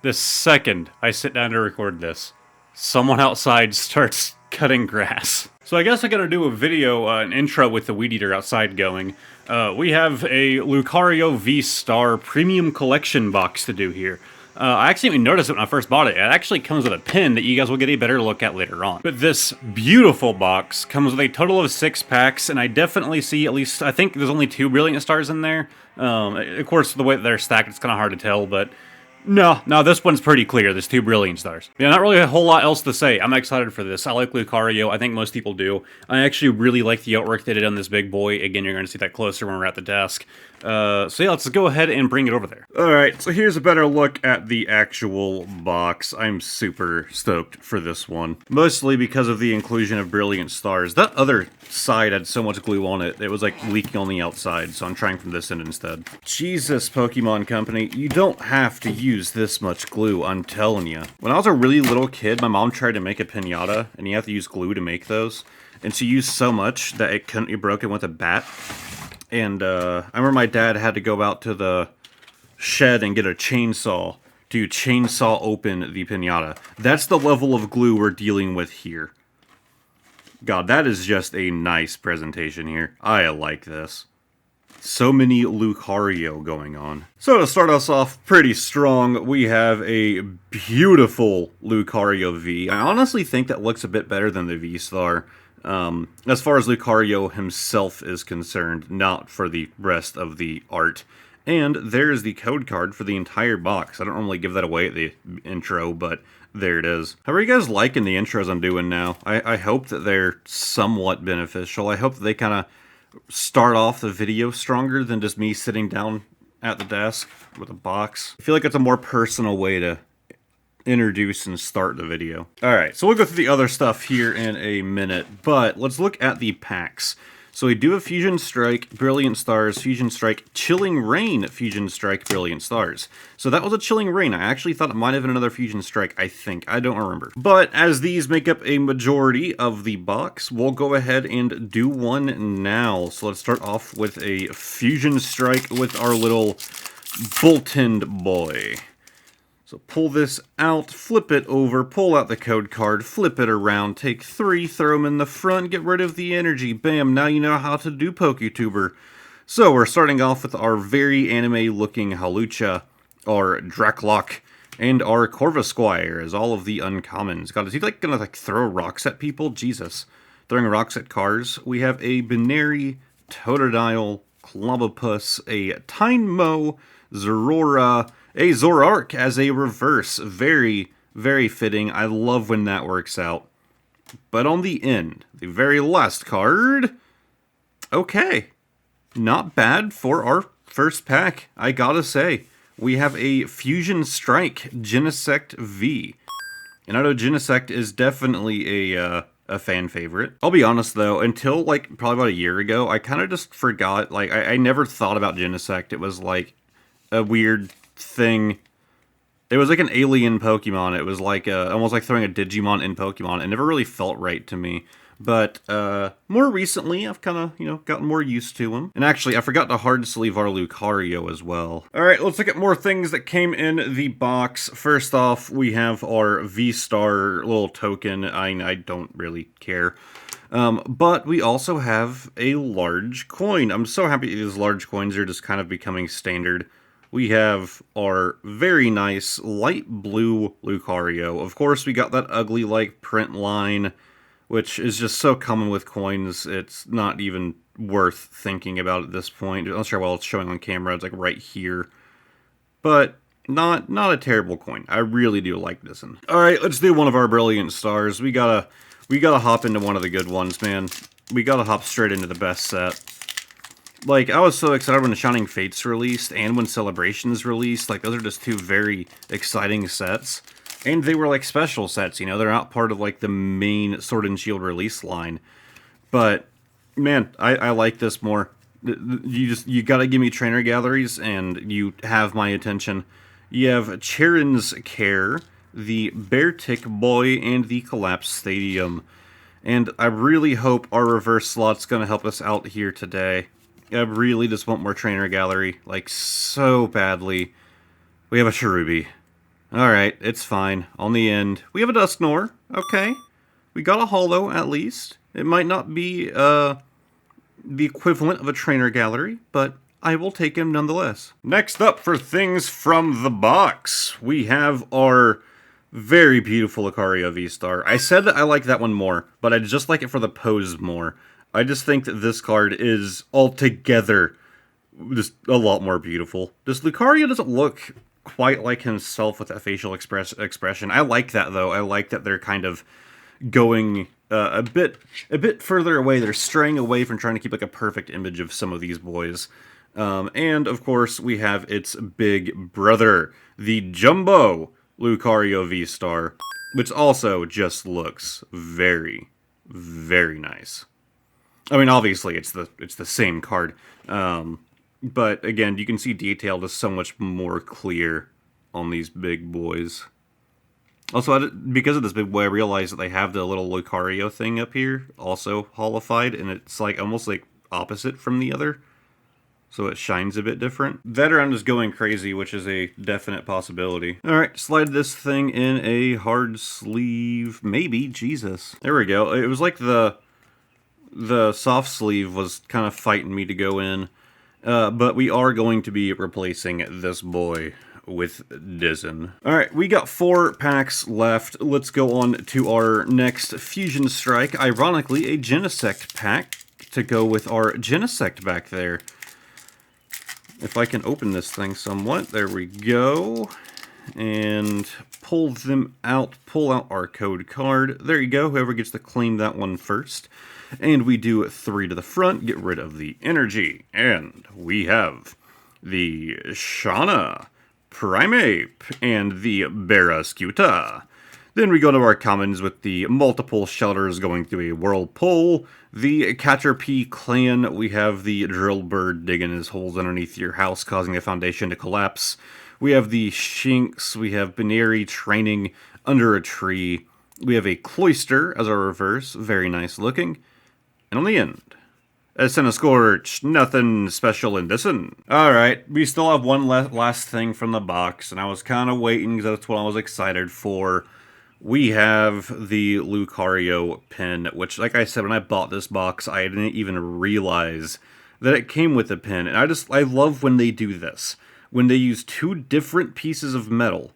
the second I sit down to record this, someone outside starts cutting grass. So I guess I gotta do a video, an intro with the weed eater outside going. We have a Lucario VStar premium collection box to do here. I actually didn't notice it when I first bought it. It actually comes with a pin that you guys will get a better look at later on. But this beautiful box comes with a total of 6 packs, and I definitely see at least, I think there's only 2 Brilliant Stars in there. Of course, the way that they're stacked, it's kind of hard to tell, but no, this one's pretty clear. There's 2 Brilliant Stars. Yeah, not really a whole lot else to say. I'm excited for this. I like Lucario. I think most people do. I actually really like the artwork they did on this big boy. Again, you're going to see that closer when we're at the desk. So yeah, let's go ahead and bring it over there. Alright, so here's a better look at the actual box. I'm super stoked for this one. Mostly because of the inclusion of Brilliant Stars. That other side had so much glue on it, it was like leaking on the outside, so I'm trying from this end instead. Jesus, Pokemon Company, you don't have to use this much glue, I'm telling you. When I was a really little kid, my mom tried to make a piñata, and you have to use glue to make those. And she used so much that it couldn't be broken with a bat. And I remember my dad had to go out to the shed and get a chainsaw to chainsaw open the piñata. That's the level of glue we're dealing with here. God, that is just a nice presentation here. I like this. So many Lucario going on. So to start us off pretty strong, we have a beautiful Lucario V. I honestly think that looks a bit better than the V-Star. As far as Lucario himself is concerned, not for the rest of the art. And there's the code card for the entire box. I don't normally give that away at the intro, but there it is. How are you guys liking the intros I'm doing now? I hope that they're somewhat beneficial. I hope that they kind of start off the video stronger than just me sitting down at the desk with a box. I feel like it's a more personal way to introduce and start the video. Alright, so we'll go through the other stuff here in a minute, but let's look at the packs. So we do have Fusion Strike, Brilliant Stars, Fusion Strike, Chilling Rain, Fusion Strike, Brilliant Stars. So that was a Chilling Rain. I actually thought it might have been another Fusion Strike, I think. I don't remember. But as these make up a majority of the box, we'll go ahead and do one now. So let's start off with a Fusion Strike with our little Boltund boy. So pull this out, flip it over, pull out the code card, flip it around, take 3, throw them in the front, get rid of the energy. Bam, now you know how to do PokeTuber. So we're starting off with our very anime-looking Hawlucha, our Dracloak, and our Corvisquire as all of the uncommons. God, is he like gonna like throw rocks at people? Jesus. Throwing rocks at cars. We have a Binary, Totodile, Clobbopus, a Tynamo, Zorora, a Zoroark as a reverse. Very, very fitting. I love when that works out. But on the end, the very last card, okay. Not bad for our first pack, I gotta say. We have a Fusion Strike Genesect V. And I know Genesect is definitely a fan favorite. I'll be honest though, until like probably about a year ago, I kind of just forgot, like I never thought about Genesect. It was like a weird thing. It was like an alien Pokemon. It was like almost like throwing a Digimon in Pokemon. It never really felt right to me. But more recently, I've kind of, gotten more used to him. And actually, I forgot to hard sleeve our Lucario as well. Alright, let's look at more things that came in the box. First off, we have our V-Star little token. I don't really care. But we also have a large coin. I'm so happy these large coins are just kind of becoming standard. We have our very nice light blue Lucario. Of course, we got that ugly like print line, which is just so common with coins, it's not even worth thinking about at this point. I'm not sure while it's showing on camera, it's like right here. But not a terrible coin. I really do like this one. Alright, let's do one of our Brilliant Stars. We gotta hop into one of the good ones, man. We gotta hop straight into the best set. Like, I was so excited when the Shining Fates released and when Celebrations released. Like, those are just 2 very exciting sets. And they were, like, special sets, they're not part of, like, the main Sword and Shield release line. But, man, I like this more. You gotta give me trainer galleries, and you have my attention. You have Charon's Care, the Beartic Boy, and the Collapse Stadium. And I really hope our reverse slot's gonna help us out here today. I really just want more trainer gallery, like, so badly. We have a Cherubi. Alright, it's fine. On the end, we have a Dusknoir. Okay. We got a holo, at least. It might not be, the equivalent of a trainer gallery, but I will take him nonetheless. Next up for things from the box, we have our very beautiful Lucario VStar. I said that I like that one more, but I just like it for the pose more. I just think that this card is altogether just a lot more beautiful. This Lucario doesn't look quite like himself with that facial expression. I like that, though. I like that they're kind of going a bit further away. They're straying away from trying to keep like a perfect image of some of these boys. And of course, we have its big brother, the Jumbo Lucario VStar, which also just looks very, very nice. I mean, obviously, it's the same card, but again, you can see detail is so much more clear on these big boys. Also, because of this big boy, I realized that they have the little Lucario thing up here, also holified, and it's like almost like opposite from the other. So it shines a bit different. That or I'm just going crazy, which is a definite possibility. Alright, slide this thing in a hard sleeve. Maybe, Jesus. There we go. It was like the soft sleeve was kind of fighting me to go in. But we are going to be replacing this boy with Dizen. Alright, we got 4 packs left. Let's go on to our next Fusion Strike. Ironically, a Genesect pack to go with our Genesect back there. If I can open this thing somewhat, there we go. And pull them out, pull out our code card. There you go, whoever gets to claim that one first. And we do 3 to the front, get rid of the energy. And we have the Shauna, Primeape, and the Barrascuta. Then we go to our commons with the multiple shelters going through a whirlpool. The Caterpie clan, we have the Drillbird digging his holes underneath your house, causing the foundation to collapse. We have the Shinx, we have Binary training under a tree. We have a Cloyster as our reverse, very nice looking. And on the end, a Scorch, nothing special in this one. Alright, we still have one last thing from the box, and I was kind of waiting because that's what I was excited for. We have the Lucario Pen, which, like I said, when I bought this box, I didn't even realize that it came with a pen. And I love when they do this. When they use 2 different pieces of metal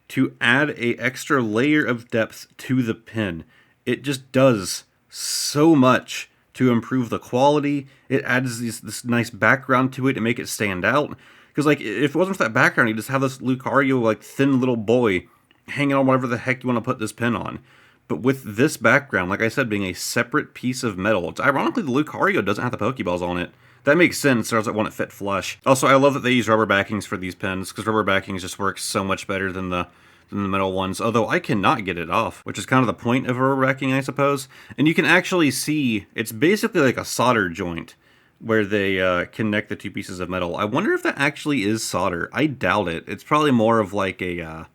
to add a extra layer of depth to the pen. It just does so much to improve the quality. It adds this nice background to it to make it stand out. Because, like, if it wasn't for that background, you just have this Lucario, like, thin little boy hanging on whatever the heck you want to put this pen on. But with this background, like I said, being a separate piece of metal, it's ironically the Lucario doesn't have the Pokeballs on it. That makes sense, or else I want it fit flush. Also, I love that they use rubber backings for these pens, because rubber backings just work so much better than the metal ones, although I cannot get it off, which is kind of the point of rubber backing, I suppose. And you can actually see, it's basically like a solder joint, where they connect the 2 pieces of metal. I wonder if that actually is solder. I doubt it. It's probably more of like a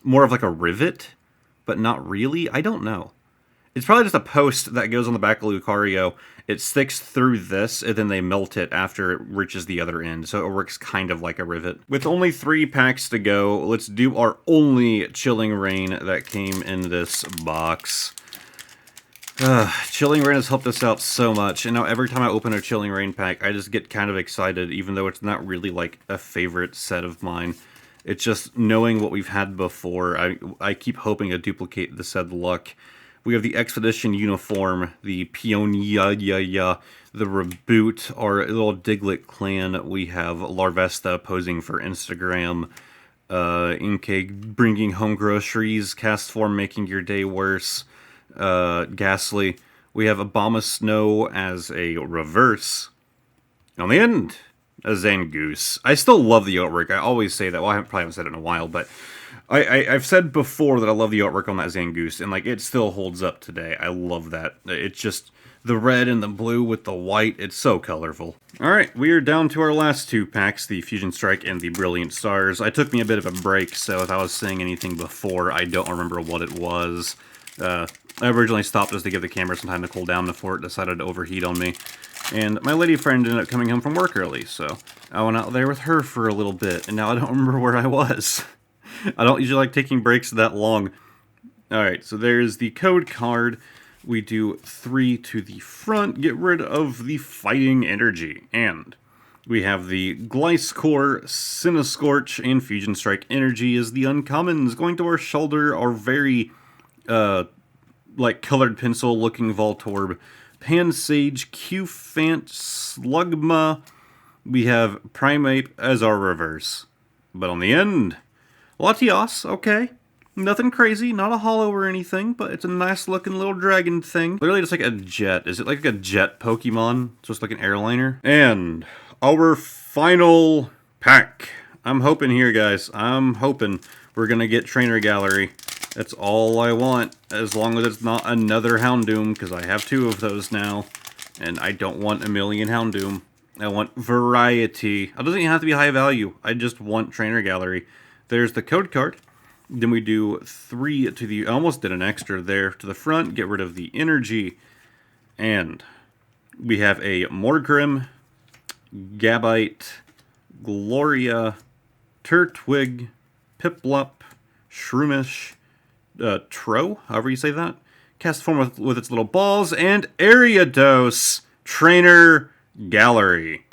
rivet, but not really. I don't know. It's probably just a post that goes on the back of Lucario. It sticks through this, and then they melt it after it reaches the other end, so it works kind of like a rivet. With only 3 packs to go, let's do our only Chilling Reign that came in this box. Chilling Reign has helped us out so much, and now every time I open a Chilling Reign pack, I just get kind of excited, even though it's not really like a favorite set of mine. It's just knowing what we've had before. I keep hoping to duplicate the said luck. We have the Expedition uniform, the Peonia, the Reboot, our little Diglett clan. We have Larvesta posing for Instagram. Inkeg bringing home groceries. Castform making your day worse. Ghastly. We have Abomasnow as a reverse. On the end, a Zangoose. I still love the artwork. I always say that. Well, I probably haven't said it in a while, but I've said before that I love the artwork on that Zangoose, and like it still holds up today. I love that. It's just the red and the blue with the white. It's so colorful. Alright, we are down to our last 2 packs, the Fusion Strike and the Brilliant Stars. It took me a bit of a break, so if I was saying anything before, I don't remember what it was. I originally stopped just to give the camera some time to cool down before it decided to overheat on me. And my lady friend ended up coming home from work early, so I went out there with her for a little bit, and now I don't remember where I was. I don't usually like taking breaks that long. Alright, so there's the code card. We do 3 to the front, get rid of the fighting energy. And we have the Gliscor, Cinescorch, and Fusion Strike energy as the uncommons. Going to our shoulder, our very, like, colored pencil looking Voltorb. Pansage, Qfant, Slugma. We have Primeape as our reverse. But on the end, Latios, okay. Nothing crazy, not a hollow or anything, but it's a nice looking little dragon thing. Literally just like a jet. Is it like a jet Pokemon? Just like an airliner? And our final pack. I'm hoping here, guys. I'm hoping we're gonna get Trainer Gallery. That's all I want, as long as it's not another Houndoom, because I have 2 of those now, and I don't want a million Houndoom. I want variety. It doesn't even have to be high value. I just want Trainer Gallery. There's the code card. Then we do 3 to the... I almost did an extra there to the front. Get rid of the energy. And we have a Morgrim, Gabite, Gloria, Turtwig, Piplup, Shroomish, Tro, however you say that. Cast form with its little balls. And Ariados, Trainer Gallery.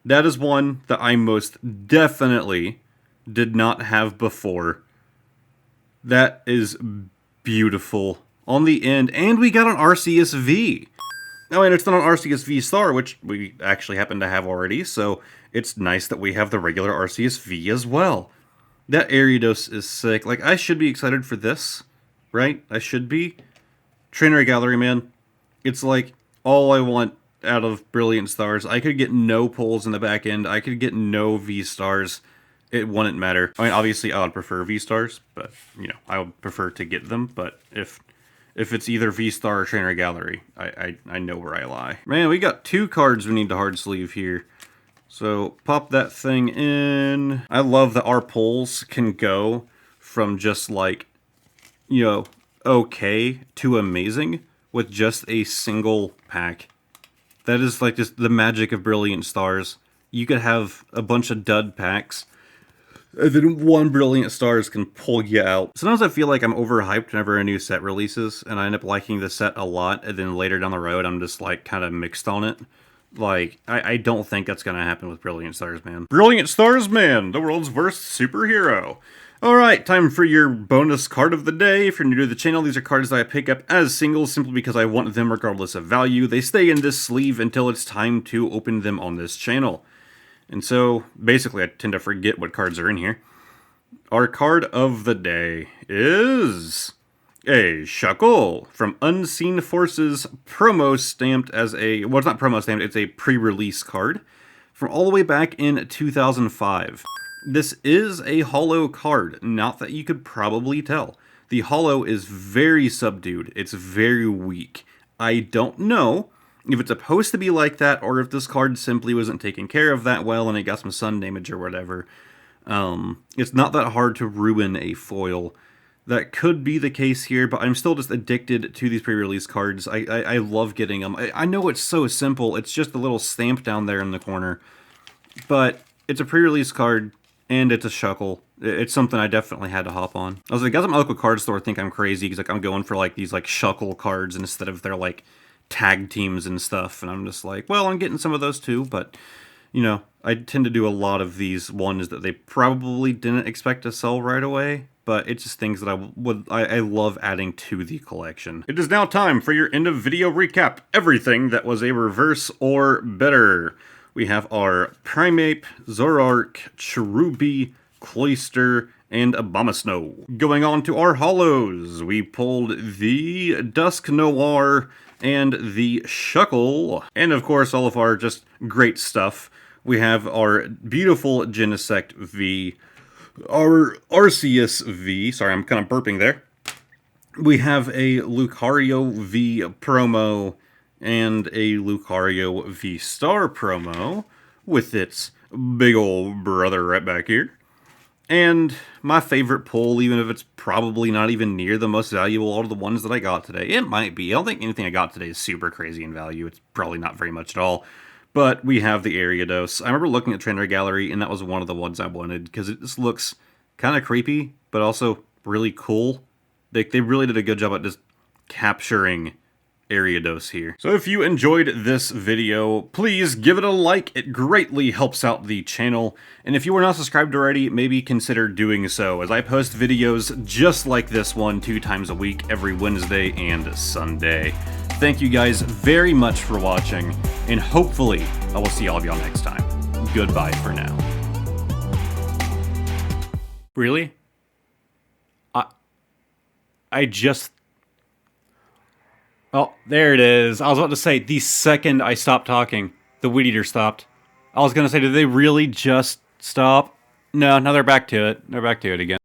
That is one that I most definitely did not have before. That is beautiful. On the end, and we got an RCSV. Oh, and it's not an RCS VStar, which we actually happen to have already, so it's nice that we have the regular RCSV as well. That Ariados is sick. Like, I should be excited for this, right? I should be. Trainer Gallery, man. It's like all I want out of Brilliant Stars. I could get no pulls in the back end. I could get no V-Stars. It wouldn't matter. I mean, obviously, I would prefer V-Stars, but, you know, I would prefer to get them. But if it's either V-Star or Trainer Gallery, I know where I lie. Man, we got 2 cards we need to hard sleeve here. So, pop that thing in. I love that our pulls can go from just, like, you know, okay to amazing with just a single pack. That is, like, just the magic of Brilliant Stars. You could have a bunch of dud packs, and then 1 Brilliant Stars can pull you out. Sometimes I feel like I'm overhyped whenever a new set releases, and I end up liking the set a lot, and then later down the road, I'm just, like, kind of mixed on it. Like, I don't think that's gonna happen with Brilliant Stars, man. Brilliant Stars, man! The world's worst superhero! Alright, time for your bonus card of the day. If you're new to the channel, these are cards that I pick up as singles simply because I want them regardless of value. They stay in this sleeve until it's time to open them on this channel. And so, basically, I tend to forget what cards are in here. Our card of the day is a Shuckle from Unseen Forces, promo stamped as a... Well, it's not promo stamped, it's a pre-release card from all the way back in 2005. This is a holo card, not that you could probably tell. The holo is very subdued, it's very weak. I don't know if it's supposed to be like that, or if this card simply wasn't taken care of that well and it got some sun damage or whatever. It's not that hard to ruin a foil. That could be the case here, but I'm still just addicted to these pre-release cards. I love getting them. I know it's so simple. It's just a little stamp down there in the corner. But it's a pre-release card, and it's a Shuckle. It's something I definitely had to hop on. I was like, guys at my local card store think I'm crazy because like I'm going for like these like Shuckle cards instead of their like tag teams and stuff, and I'm just like, well, I'm getting some of those too, but, you know, I tend to do a lot of these ones that they probably didn't expect to sell right away, but it's just things that I love adding to the collection. It is now time for your end of video recap. Everything that was a reverse or better. We have our Primeape, Zoroark, Cherubi, Cloyster, and Abomasnow. Going on to our holos, we pulled the Dusk Noir and the Shuckle, and of course all of our just great stuff. We have our beautiful Genesect V, our Arceus V, sorry I'm kind of burping there. We have a Lucario V promo and a Lucario VStar promo with its big old brother right back here. And my favorite pull, even if it's probably not even near the most valuable out of the ones that I got today. It might be. I don't think anything I got today is super crazy in value. It's probably not very much at all. But we have the Ariados. I remember looking at Trainer Gallery, and that was one of the ones I wanted, because it just looks kind of creepy, but also really cool. They really did a good job at just capturing Ariados here. So if you enjoyed this video, please give it a like. It greatly helps out the channel. And if you are not subscribed already, maybe consider doing so, as I post videos just like this one 2 times a week, every Wednesday and Sunday. Thank you guys very much for watching, and hopefully I will see all of y'all next time. Goodbye for now. Really? I just... Oh, there it is. I was about to say, the second I stopped talking, the weed eater stopped. I was going to say, did they really just stop? No, now they're back to it. They're back to it again.